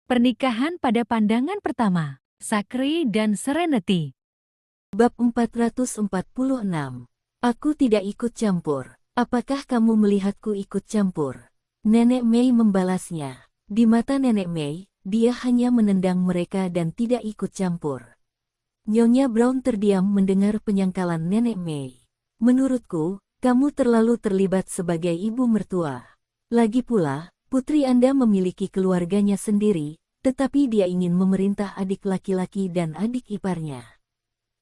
Pernikahan pada pandangan pertama, Sakri dan Serenity. Bab 446. Aku tidak ikut campur. Apakah kamu melihatku ikut campur? Nenek Mei membalasnya. Di mata Nenek Mei, dia hanya menendang mereka dan tidak ikut campur. Nyonya Brown terdiam mendengar penyangkalan Nenek Mei. Menurutku, kamu terlalu terlibat sebagai ibu mertua. Lagi pula, putri Anda memiliki keluarganya sendiri, tetapi dia ingin memerintah adik laki-laki dan adik iparnya.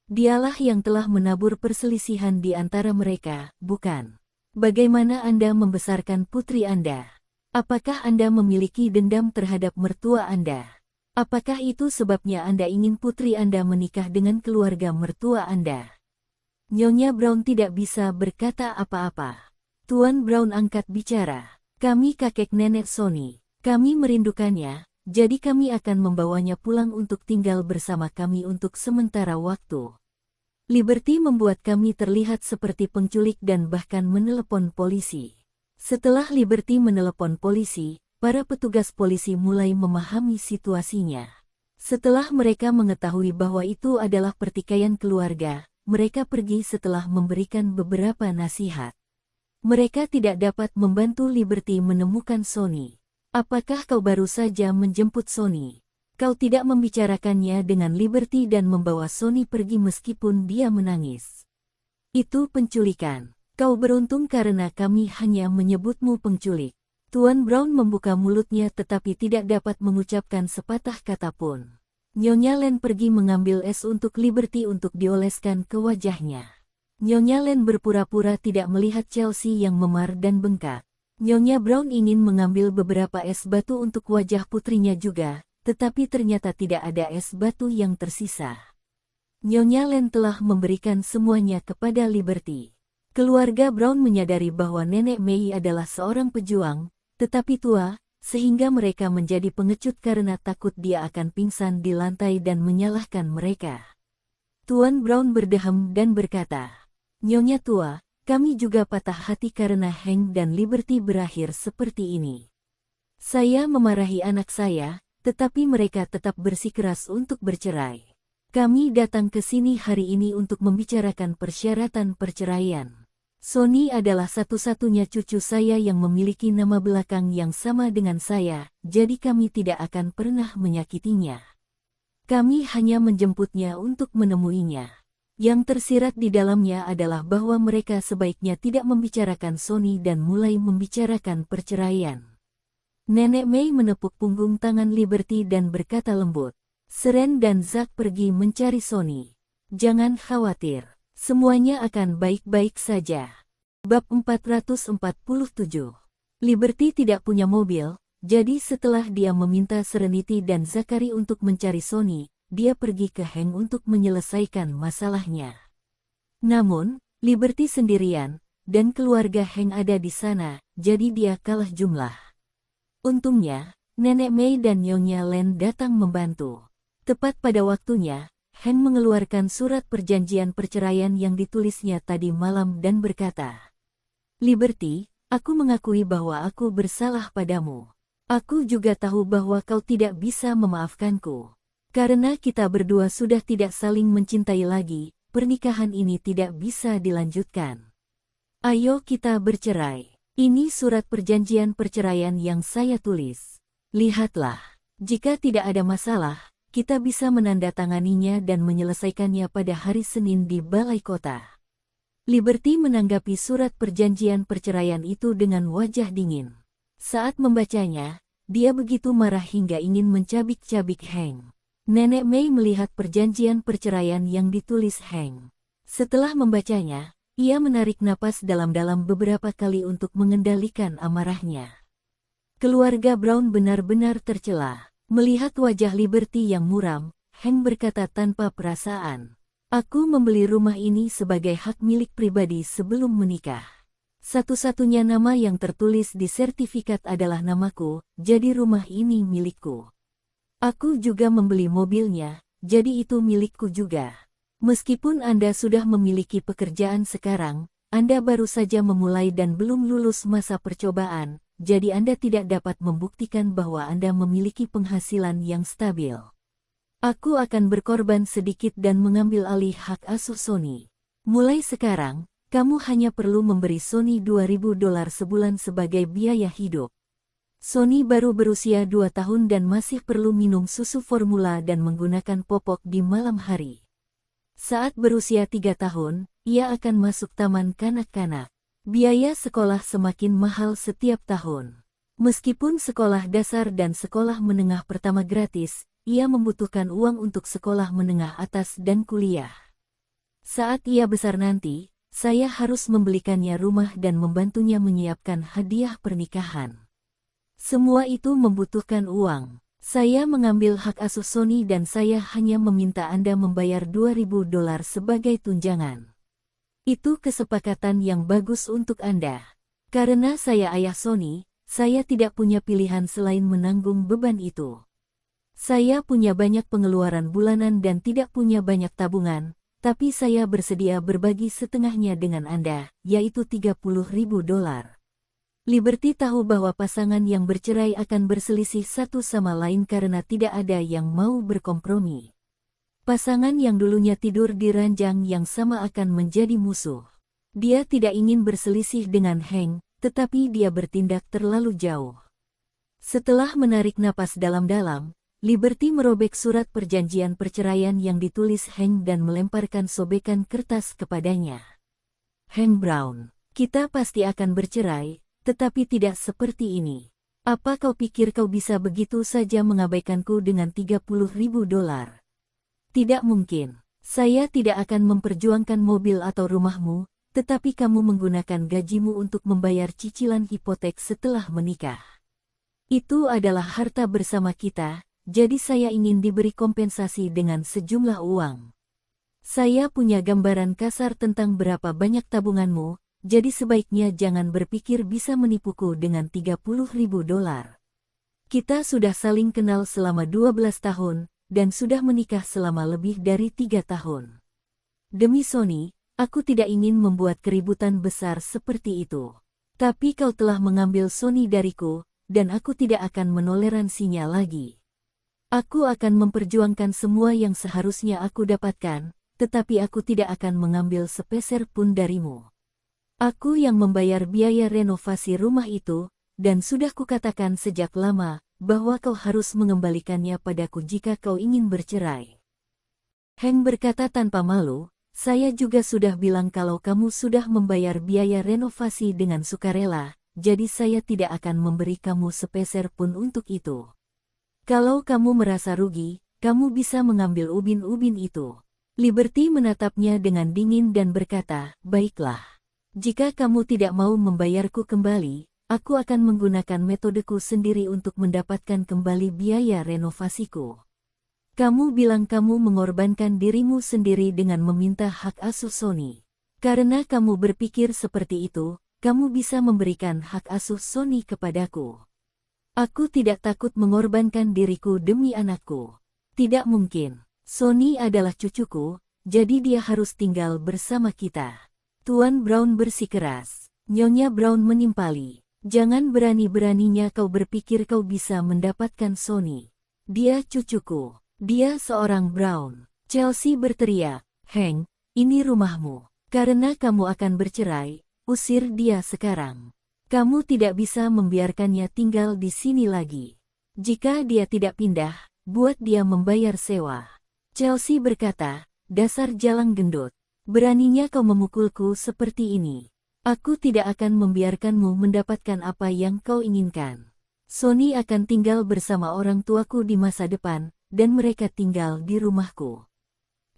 Dialah yang telah menabur perselisihan di antara mereka, bukan? Bagaimana Anda membesarkan putri Anda? Apakah Anda memiliki dendam terhadap mertua Anda? Apakah itu sebabnya Anda ingin putri Anda menikah dengan keluarga mertua Anda? Nyonya Brown tidak bisa berkata apa-apa. Tuan Brown angkat bicara. Kami kakek nenek Sony. Kami merindukannya, jadi kami akan membawanya pulang untuk tinggal bersama kami untuk sementara waktu. Liberty membuat kami terlihat seperti penculik dan bahkan menelepon polisi. Setelah Liberty menelepon polisi, para petugas polisi mulai memahami situasinya. Setelah mereka mengetahui bahwa itu adalah pertikaian keluarga, mereka pergi setelah memberikan beberapa nasihat. Mereka tidak dapat membantu Liberty menemukan Sony. Apakah kau baru saja menjemput Sony? Kau tidak membicarakannya dengan Liberty dan membawa Sony pergi meskipun dia menangis. Itu penculikan. Kau beruntung karena kami hanya menyebutmu penculik. Tuan Brown membuka mulutnya tetapi tidak dapat mengucapkan sepatah kata pun. Nyonya Len pergi mengambil es untuk Liberty untuk dioleskan ke wajahnya. Nyonya Len berpura-pura tidak melihat Chelsea yang memar dan bengkak. Nyonya Brown ingin mengambil beberapa es batu untuk wajah putrinya juga, tetapi ternyata tidak ada es batu yang tersisa. Nyonya Len telah memberikan semuanya kepada Liberty. Keluarga Brown menyadari bahwa Nenek Mei adalah seorang pejuang, tetapi tua, sehingga mereka menjadi pengecut karena takut dia akan pingsan di lantai dan menyalahkan mereka. Tuan Brown berdeham dan berkata, Nyonya tua, kami juga patah hati karena Hank dan Liberty berakhir seperti ini. Saya memarahi anak saya, tetapi mereka tetap bersikeras untuk bercerai. Kami datang ke sini hari ini untuk membicarakan persyaratan perceraian. Sony adalah satu-satunya cucu saya yang memiliki nama belakang yang sama dengan saya, jadi kami tidak akan pernah menyakitinya. Kami hanya menjemputnya untuk menemuinya. Yang tersirat di dalamnya adalah bahwa mereka sebaiknya tidak membicarakan Sony dan mulai membicarakan perceraian. Nenek Mei menepuk punggung tangan Liberty dan berkata lembut, Seren dan Zack pergi mencari Sony. Jangan khawatir, semuanya akan baik-baik saja. Bab 447. Liberty tidak punya mobil, jadi setelah dia meminta Serenity dan Zachary untuk mencari Sony, dia pergi ke Hank untuk menyelesaikan masalahnya. Namun, Liberty sendirian, dan keluarga Hank ada di sana, jadi dia kalah jumlah. Untungnya, Nenek Mei dan Nyonya Len datang membantu. Tepat pada waktunya, Hank mengeluarkan surat perjanjian perceraian yang ditulisnya tadi malam dan berkata, Liberty, aku mengakui bahwa aku bersalah padamu. Aku juga tahu bahwa kau tidak bisa memaafkanku. Karena kita berdua sudah tidak saling mencintai lagi, pernikahan ini tidak bisa dilanjutkan. Ayo kita bercerai. Ini surat perjanjian perceraian yang saya tulis. Lihatlah, jika tidak ada masalah, kita bisa menandatanganinya dan menyelesaikannya pada hari Senin di Balai Kota. Liberty menanggapi surat perjanjian perceraian itu dengan wajah dingin. Saat membacanya, dia begitu marah hingga ingin mencabik-cabik Hank. Nenek Mei melihat perjanjian perceraian yang ditulis Hank. Setelah membacanya, ia menarik napas dalam-dalam beberapa kali untuk mengendalikan amarahnya. Keluarga Brown benar-benar tercela. Melihat wajah Liberty yang muram, Hank berkata tanpa perasaan, Aku membeli rumah ini sebagai hak milik pribadi sebelum menikah. Satu-satunya nama yang tertulis di sertifikat adalah namaku, jadi rumah ini milikku. Aku juga membeli mobilnya, jadi itu milikku juga. Meskipun Anda sudah memiliki pekerjaan sekarang, Anda baru saja memulai dan belum lulus masa percobaan, jadi Anda tidak dapat membuktikan bahwa Anda memiliki penghasilan yang stabil. Aku akan berkorban sedikit dan mengambil alih hak asuh Sony. Mulai sekarang, kamu hanya perlu memberi Sony $2.000 sebulan sebagai biaya hidup. Sony baru berusia 2 tahun dan masih perlu minum susu formula dan menggunakan popok di malam hari. Saat berusia 3 tahun, ia akan masuk taman kanak-kanak. Biaya sekolah semakin mahal setiap tahun. Meskipun sekolah dasar dan sekolah menengah pertama gratis, ia membutuhkan uang untuk sekolah menengah atas dan kuliah. Saat ia besar nanti, saya harus membelikannya rumah dan membantunya menyiapkan hadiah pernikahan. Semua itu membutuhkan uang. Saya mengambil hak asuh Sony dan saya hanya meminta Anda membayar $2.000 sebagai tunjangan. Itu kesepakatan yang bagus untuk Anda. Karena saya ayah Sony, saya tidak punya pilihan selain menanggung beban itu. Saya punya banyak pengeluaran bulanan dan tidak punya banyak tabungan, tapi saya bersedia berbagi setengahnya dengan Anda, yaitu $30.000. Liberty tahu bahwa pasangan yang bercerai akan berselisih satu sama lain karena tidak ada yang mau berkompromi. Pasangan yang dulunya tidur di ranjang yang sama akan menjadi musuh. Dia tidak ingin berselisih dengan Hank, tetapi dia bertindak terlalu jauh. Setelah menarik napas dalam-dalam, Liberty merobek surat perjanjian perceraian yang ditulis Hank dan melemparkan sobekan kertas kepadanya. Hank Brown, kita pasti akan bercerai, tetapi tidak seperti ini. Apa kau pikir kau bisa begitu saja mengabaikanku dengan $30.000? Tidak mungkin. Saya tidak akan memperjuangkan mobil atau rumahmu, tetapi kamu menggunakan gajimu untuk membayar cicilan hipotek setelah menikah. Itu adalah harta bersama kita, jadi saya ingin diberi kompensasi dengan sejumlah uang. Saya punya gambaran kasar tentang berapa banyak tabunganmu, jadi sebaiknya jangan berpikir bisa menipuku dengan $30.000. Kita sudah saling kenal selama 12 tahun, dan sudah menikah selama lebih dari 3 tahun. Demi Sony, aku tidak ingin membuat keributan besar seperti itu. Tapi kau telah mengambil Sony dariku, dan aku tidak akan menoleransinya lagi. Aku akan memperjuangkan semua yang seharusnya aku dapatkan, tetapi aku tidak akan mengambil sepeser pun darimu. Aku yang membayar biaya renovasi rumah itu, dan sudah kukatakan sejak lama, bahwa kau harus mengembalikannya padaku jika kau ingin bercerai. Hank berkata tanpa malu, saya juga sudah bilang kalau kamu sudah membayar biaya renovasi dengan sukarela, jadi saya tidak akan memberi kamu sepeser pun untuk itu. Kalau kamu merasa rugi, kamu bisa mengambil ubin-ubin itu. Liberty menatapnya dengan dingin dan berkata, baiklah. Jika kamu tidak mau membayarku kembali, aku akan menggunakan metodeku sendiri untuk mendapatkan kembali biaya renovasiku. Kamu bilang kamu mengorbankan dirimu sendiri dengan meminta hak asuh Sony. Karena kamu berpikir seperti itu, kamu bisa memberikan hak asuh Sony kepadaku. Aku tidak takut mengorbankan diriku demi anakku. Tidak mungkin. Sony adalah cucuku, jadi dia harus tinggal bersama kita. Tuan Brown bersikeras. Nyonya Brown menimpali. Jangan berani-beraninya kau berpikir kau bisa mendapatkan Sony. Dia cucuku. Dia seorang Brown. Chelsea berteriak. Hank, ini rumahmu. Karena kamu akan bercerai, usir dia sekarang. Kamu tidak bisa membiarkannya tinggal di sini lagi. Jika dia tidak pindah, buat dia membayar sewa. Chelsea berkata, dasar jalang gendut. Beraninya kau memukulku seperti ini. Aku tidak akan membiarkanmu mendapatkan apa yang kau inginkan. Sony akan tinggal bersama orang tuaku di masa depan, dan mereka tinggal di rumahku.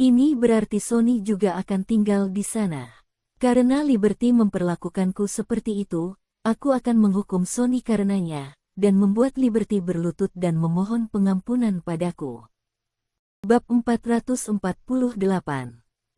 Ini berarti Sony juga akan tinggal di sana. Karena Liberty memperlakukanku seperti itu, aku akan menghukum Sony karenanya, dan membuat Liberty berlutut dan memohon pengampunan padaku. Bab 448.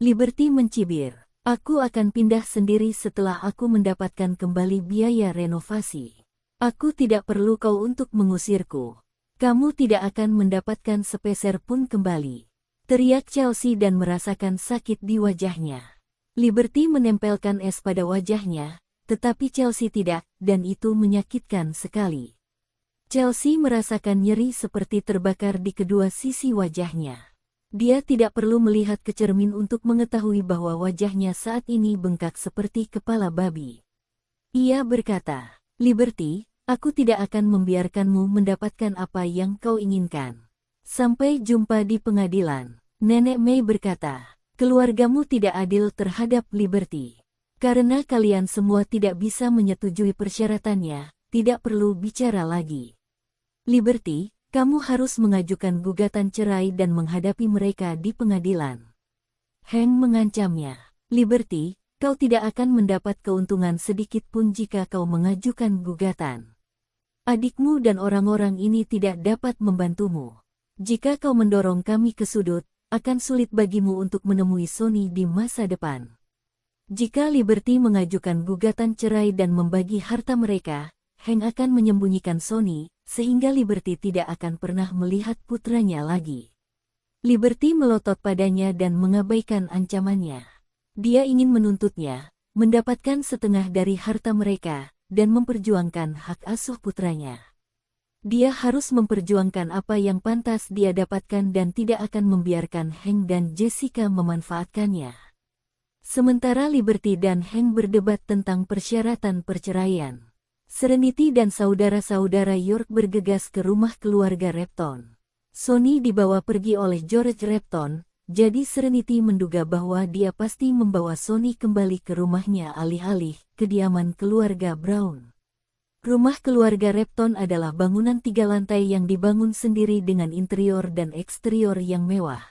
Liberty mencibir. Aku akan pindah sendiri setelah aku mendapatkan kembali biaya renovasi. Aku tidak perlu kau untuk mengusirku. Kamu tidak akan mendapatkan sepeser pun kembali. Teriak Chelsea dan merasakan sakit di wajahnya. Liberty menempelkan es pada wajahnya, tetapi Chelsea tidak, dan itu menyakitkan sekali. Chelsea merasakan nyeri seperti terbakar di kedua sisi wajahnya. Dia tidak perlu melihat ke cermin untuk mengetahui bahwa wajahnya saat ini bengkak seperti kepala babi. Ia berkata, "Liberty, aku tidak akan membiarkanmu mendapatkan apa yang kau inginkan. Sampai jumpa di pengadilan." Nenek Mei berkata, "Keluargamu tidak adil terhadap Liberty. Karena kalian semua tidak bisa menyetujui persyaratannya, tidak perlu bicara lagi. Liberty, kamu harus mengajukan gugatan cerai dan menghadapi mereka di pengadilan." Hank mengancamnya, "Liberty, kau tidak akan mendapat keuntungan sedikit pun jika kau mengajukan gugatan. Adikmu dan orang-orang ini tidak dapat membantumu. Jika kau mendorong kami ke sudut, akan sulit bagimu untuk menemui Sony di masa depan. Jika Liberty mengajukan gugatan cerai dan membagi harta mereka, Hank akan menyembunyikan Sony, sehingga Liberty tidak akan pernah melihat putranya lagi." Liberty melotot padanya dan mengabaikan ancamannya. Dia ingin menuntutnya, mendapatkan setengah dari harta mereka, dan memperjuangkan hak asuh putranya. Dia harus memperjuangkan apa yang pantas dia dapatkan dan tidak akan membiarkan Hank dan Jessica memanfaatkannya. Sementara Liberty dan Hank berdebat tentang persyaratan perceraian, Serenity dan saudara-saudara York bergegas ke rumah keluarga Repton. Sony dibawa pergi oleh George Repton, jadi Serenity menduga bahwa dia pasti membawa Sony kembali ke rumahnya alih-alih kediaman keluarga Brown. Rumah keluarga Repton adalah bangunan 3 lantai yang dibangun sendiri dengan interior dan eksterior yang mewah.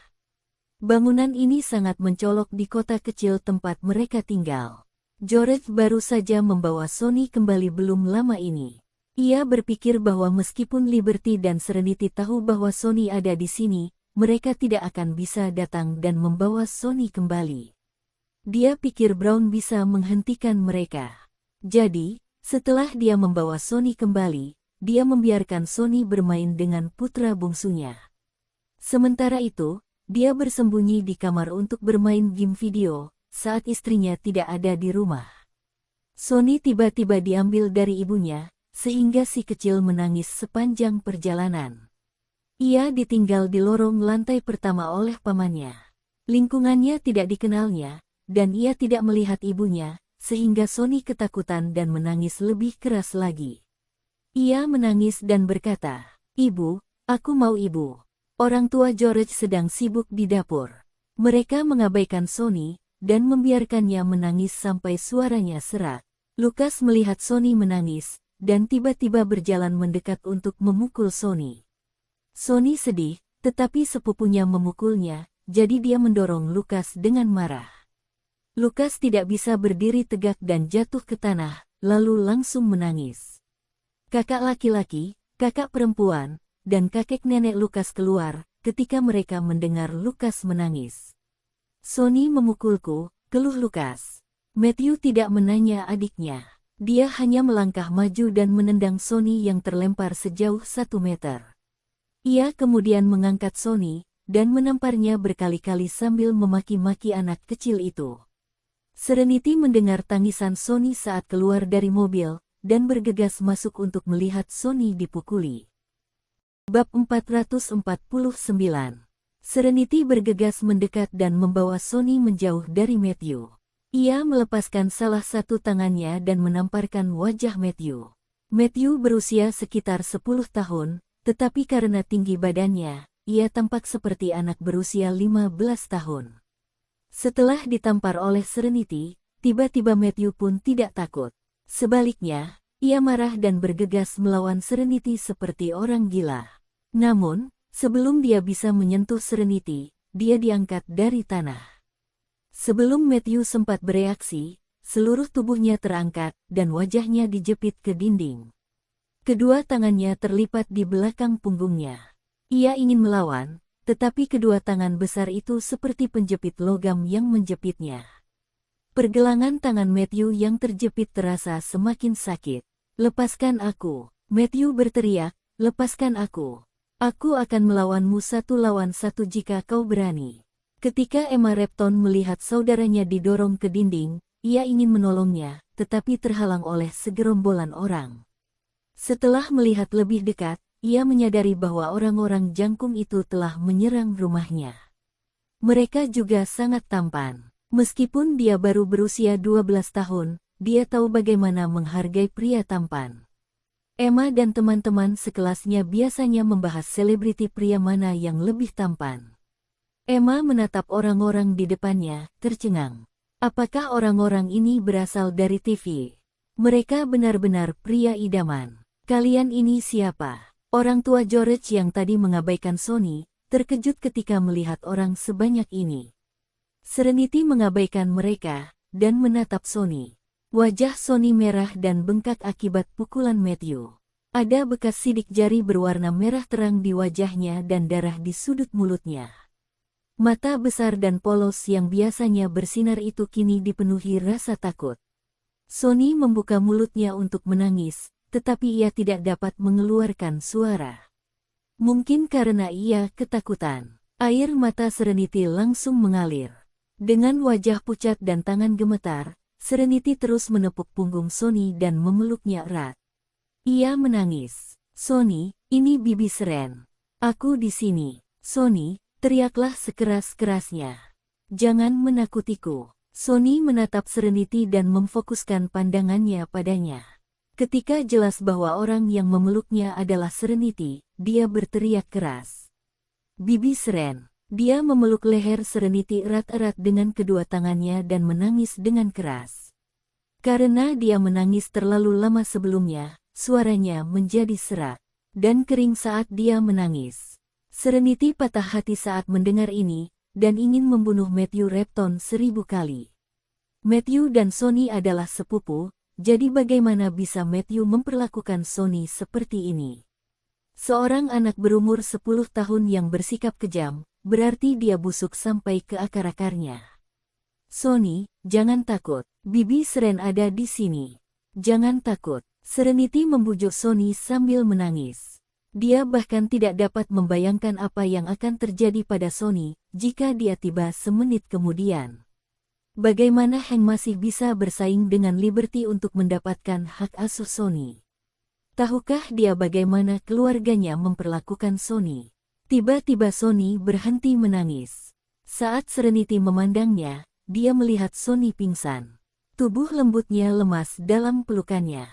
Bangunan ini sangat mencolok di kota kecil tempat mereka tinggal. George baru saja membawa Sony kembali belum lama ini. Ia berpikir bahwa meskipun Liberty dan Serenity tahu bahwa Sony ada di sini, mereka tidak akan bisa datang dan membawa Sony kembali. Dia pikir Brown bisa menghentikan mereka. Jadi, setelah dia membawa Sony kembali, dia membiarkan Sony bermain dengan putra bungsunya. Sementara itu, dia bersembunyi di kamar untuk bermain game video saat istrinya tidak ada di rumah. Sony tiba-tiba diambil dari ibunya, sehingga si kecil menangis sepanjang perjalanan. Ia ditinggal di lorong lantai pertama oleh pamannya. Lingkungannya tidak dikenalnya, dan ia tidak melihat ibunya, sehingga Sony ketakutan dan menangis lebih keras lagi. Ia menangis dan berkata, "Ibu, aku mau ibu." Orang tua George sedang sibuk di dapur. Mereka mengabaikan Sony, dan membiarkannya menangis sampai suaranya serak. Lucas melihat Sony menangis, dan tiba-tiba berjalan mendekat untuk memukul Sony. Sony sedih, tetapi sepupunya memukulnya, jadi dia mendorong Lucas dengan marah. Lucas tidak bisa berdiri tegak dan jatuh ke tanah, lalu langsung menangis. Kakak laki-laki, kakak perempuan, dan kakek nenek Lucas keluar ketika mereka mendengar Lucas menangis. "Sony memukulku," keluh Lucas. Matthew tidak menanya adiknya. Dia hanya melangkah maju dan menendang Sony yang terlempar sejauh 1 meter. Ia kemudian mengangkat Sony, dan menamparnya berkali-kali sambil memaki-maki anak kecil itu. Serenity mendengar tangisan Sony saat keluar dari mobil, dan bergegas masuk untuk melihat Sony dipukuli. Bab 449. Serenity bergegas mendekat dan membawa Sony menjauh dari Matthew. Ia melepaskan salah satu tangannya dan menamparkan wajah Matthew. Matthew berusia sekitar 10 tahun, tetapi karena tinggi badannya, ia tampak seperti anak berusia 15 tahun. Setelah ditampar oleh Serenity, tiba-tiba Matthew pun tidak takut. Sebaliknya, ia marah dan bergegas melawan Serenity seperti orang gila. Namun, sebelum dia bisa menyentuh Serenity, dia diangkat dari tanah. Sebelum Matthew sempat bereaksi, seluruh tubuhnya terangkat dan wajahnya dijepit ke dinding. Kedua tangannya terlipat di belakang punggungnya. Ia ingin melawan, tetapi kedua tangan besar itu seperti penjepit logam yang menjepitnya. Pergelangan tangan Matthew yang terjepit terasa semakin sakit. "Lepaskan aku!" Matthew berteriak, "Lepaskan aku! Aku akan melawanmu 1 lawan 1 jika kau berani." Ketika Emma Repton melihat saudaranya didorong ke dinding, ia ingin menolongnya, tetapi terhalang oleh segerombolan orang. Setelah melihat lebih dekat, ia menyadari bahwa orang-orang jangkung itu telah menyerang rumahnya. Mereka juga sangat tampan. Meskipun dia baru berusia 12 tahun, dia tahu bagaimana menghargai pria tampan. Emma dan teman-teman sekelasnya biasanya membahas selebriti pria mana yang lebih tampan. Emma menatap orang-orang di depannya, tercengang. Apakah orang-orang ini berasal dari TV? Mereka benar-benar pria idaman. Kalian ini siapa? Orang tua George yang tadi mengabaikan Sony, terkejut ketika melihat orang sebanyak ini. Serenity mengabaikan mereka, dan menatap Sony. Wajah Sony merah dan bengkak akibat pukulan Matthew. Ada bekas sidik jari berwarna merah terang di wajahnya dan darah di sudut mulutnya. Mata besar dan polos yang biasanya bersinar itu kini dipenuhi rasa takut. Sony membuka mulutnya untuk menangis, tetapi ia tidak dapat mengeluarkan suara. Mungkin karena ia ketakutan. Air mata Serenity langsung mengalir. Dengan wajah pucat dan tangan gemetar, Serenity terus menepuk punggung Sony dan memeluknya erat. Ia menangis. Sony, ini Bibi Seren. Aku di sini. Sony, teriaklah sekeras-kerasnya. Jangan menakutiku. Sony menatap Serenity dan memfokuskan pandangannya padanya. Ketika jelas bahwa orang yang memeluknya adalah Serenity, dia berteriak keras. Bibi Seren. Dia memeluk leher Serenity erat-erat dengan kedua tangannya dan menangis dengan keras. Karena dia menangis terlalu lama sebelumnya, suaranya menjadi serak dan kering saat dia menangis. Serenity patah hati saat mendengar ini, dan ingin membunuh Matthew Repton 1000 kali. Matthew dan Sony adalah sepupu, jadi bagaimana bisa Matthew memperlakukan Sony seperti ini? Seorang anak berumur 10 tahun yang bersikap kejam, berarti dia busuk sampai ke akar-akarnya. Sony, jangan takut, Bibi Seren ada di sini. Jangan takut, Serenity membujuk Sony sambil menangis. Dia bahkan tidak dapat membayangkan apa yang akan terjadi pada Sony jika dia tiba semenit kemudian. Bagaimana Hank masih bisa bersaing dengan Liberty untuk mendapatkan hak asuh Sony? Tahukah dia bagaimana keluarganya memperlakukan Sony? Tiba-tiba Sony berhenti menangis. Saat Serenity memandangnya, dia melihat Sony pingsan. Tubuh lembutnya lemas dalam pelukannya.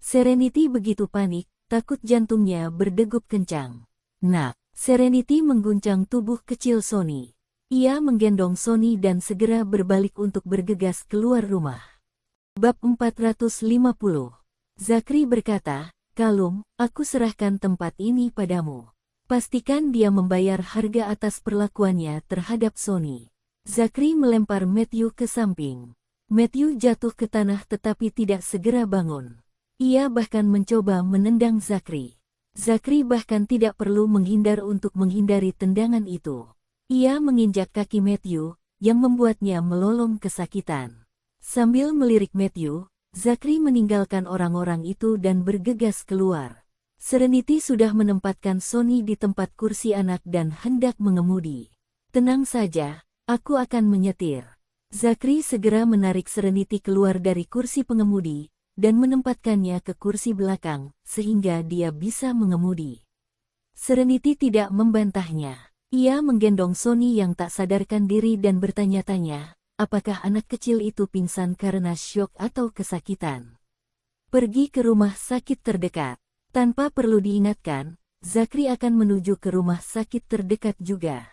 Serenity begitu panik, takut jantungnya berdegup kencang. Nak, Serenity mengguncang tubuh kecil Sony. Ia menggendong Sony dan segera berbalik untuk bergegas keluar rumah. Bab 450. Zachary berkata, Kalum, aku serahkan tempat ini padamu. Pastikan dia membayar harga atas perlakuannya terhadap Sony. Zachary melempar Matthew ke samping. Matthew jatuh ke tanah tetapi tidak segera bangun. Ia bahkan mencoba menendang Zachary. Zachary bahkan tidak perlu menghindar untuk menghindari tendangan itu. Ia menginjak kaki Matthew, yang membuatnya melolong kesakitan. Sambil melirik Matthew, Zachary meninggalkan orang-orang itu dan bergegas keluar. Serenity sudah menempatkan Sony di tempat kursi anak dan hendak mengemudi. Tenang saja, aku akan menyetir. Zachary segera menarik Serenity keluar dari kursi pengemudi, dan menempatkannya ke kursi belakang, sehingga dia bisa mengemudi. Serenity tidak membantahnya. Ia menggendong Sony yang tak sadarkan diri dan bertanya-tanya, apakah anak kecil itu pingsan karena syok atau kesakitan. Pergi ke rumah sakit terdekat. Tanpa perlu diingatkan, Zachary akan menuju ke rumah sakit terdekat juga.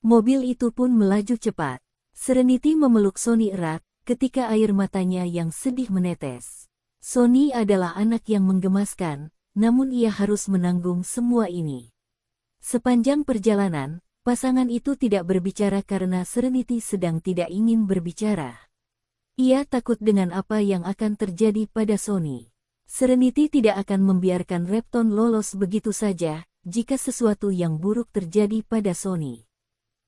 Mobil itu pun melaju cepat. Serenity memeluk Sony erat, ketika air matanya yang sedih menetes. Sony adalah anak yang menggemaskan, namun ia harus menanggung semua ini. Sepanjang perjalanan, pasangan itu tidak berbicara karena Serenity sedang tidak ingin berbicara. Ia takut dengan apa yang akan terjadi pada Sony. Serenity tidak akan membiarkan Repton lolos begitu saja, jika sesuatu yang buruk terjadi pada Sony.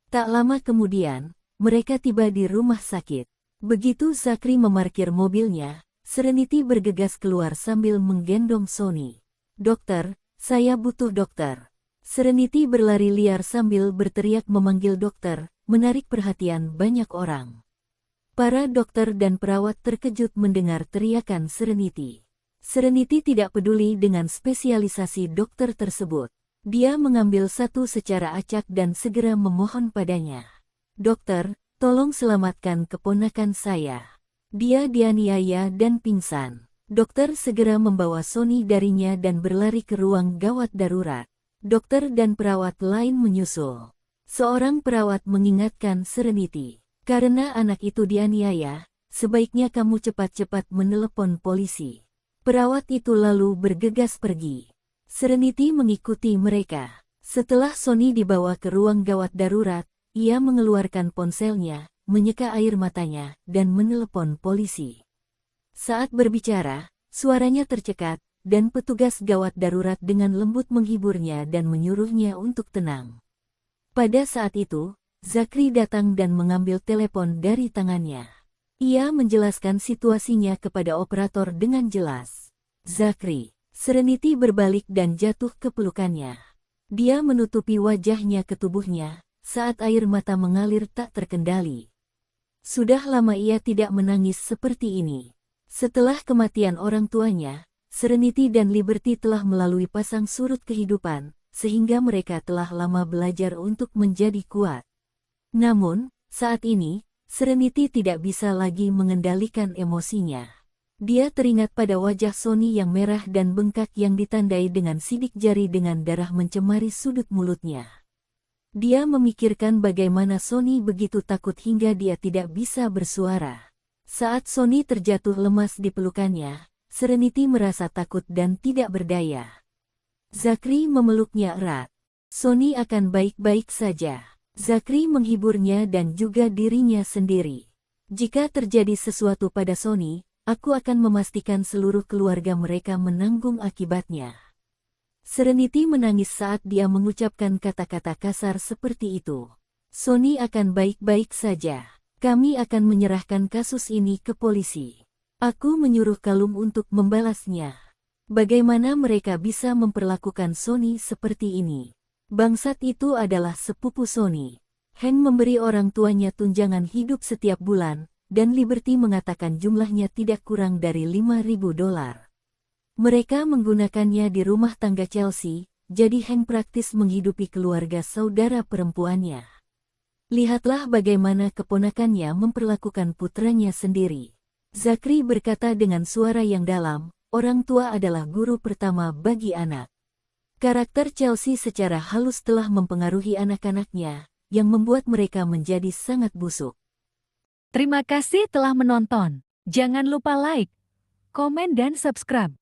Tak lama kemudian, mereka tiba di rumah sakit. Begitu Zachary memarkir mobilnya, Serenity bergegas keluar sambil menggendong Sony. Dokter, saya butuh dokter. Serenity berlari liar sambil berteriak memanggil dokter, menarik perhatian banyak orang. Para dokter dan perawat terkejut mendengar teriakan Serenity. Serenity tidak peduli dengan spesialisasi dokter tersebut. Dia mengambil satu secara acak dan segera memohon padanya. "Dokter, tolong selamatkan keponakan saya. Dia dianiaya dan pingsan." Dokter segera membawa Sony darinya dan berlari ke ruang gawat darurat. Dokter dan perawat lain menyusul. Seorang perawat mengingatkan Serenity, "Karena anak itu dianiaya, sebaiknya kamu cepat-cepat menelepon polisi." Perawat itu lalu bergegas pergi. Serenity mengikuti mereka. Setelah Sony dibawa ke ruang gawat darurat, ia mengeluarkan ponselnya, menyeka air matanya, dan menelepon polisi. Saat berbicara, suaranya tercekat, dan petugas gawat darurat dengan lembut menghiburnya dan menyuruhnya untuk tenang. Pada saat itu, Zakri datang dan mengambil telepon dari tangannya. Ia menjelaskan situasinya kepada operator dengan jelas. "Zakri." Serenity berbalik dan jatuh ke pelukannya. Dia menutupi wajahnya ke tubuhnya, saat air mata mengalir tak terkendali. Sudah lama ia tidak menangis seperti ini. Setelah kematian orang tuanya, Serenity dan Liberty telah melalui pasang surut kehidupan, sehingga mereka telah lama belajar untuk menjadi kuat. Namun, saat ini, Serenity tidak bisa lagi mengendalikan emosinya. Dia teringat pada wajah Sony yang merah dan bengkak yang ditandai dengan sidik jari dengan darah mencemari sudut mulutnya. Dia memikirkan bagaimana Sony begitu takut hingga dia tidak bisa bersuara. Saat Sony terjatuh lemas di pelukannya, Serenity merasa takut dan tidak berdaya. Zakri memeluknya erat. "Sony akan baik-baik saja." Zakri menghiburnya dan juga dirinya sendiri. "Jika terjadi sesuatu pada Sony, aku akan memastikan seluruh keluarga mereka menanggung akibatnya." Serenity menangis saat dia mengucapkan kata-kata kasar seperti itu. "Sony akan baik-baik saja. Kami akan menyerahkan kasus ini ke polisi. Aku menyuruh Kalum untuk membalasnya." Bagaimana mereka bisa memperlakukan Sony seperti ini? Bangsat itu adalah sepupu Sony. Hank memberi orang tuanya tunjangan hidup setiap bulan, dan Liberty mengatakan jumlahnya tidak kurang dari $5.000. Mereka menggunakannya di rumah tangga Chelsea, jadi Hank praktis menghidupi keluarga saudara perempuannya. Lihatlah bagaimana keponakannya memperlakukan putranya sendiri. Zakri berkata dengan suara yang dalam, "Orang tua adalah guru pertama bagi anak." Karakter Chelsea secara halus telah mempengaruhi anak-anaknya, yang membuat mereka menjadi sangat busuk. Terima kasih telah menonton. Jangan lupa like, komen dan subscribe.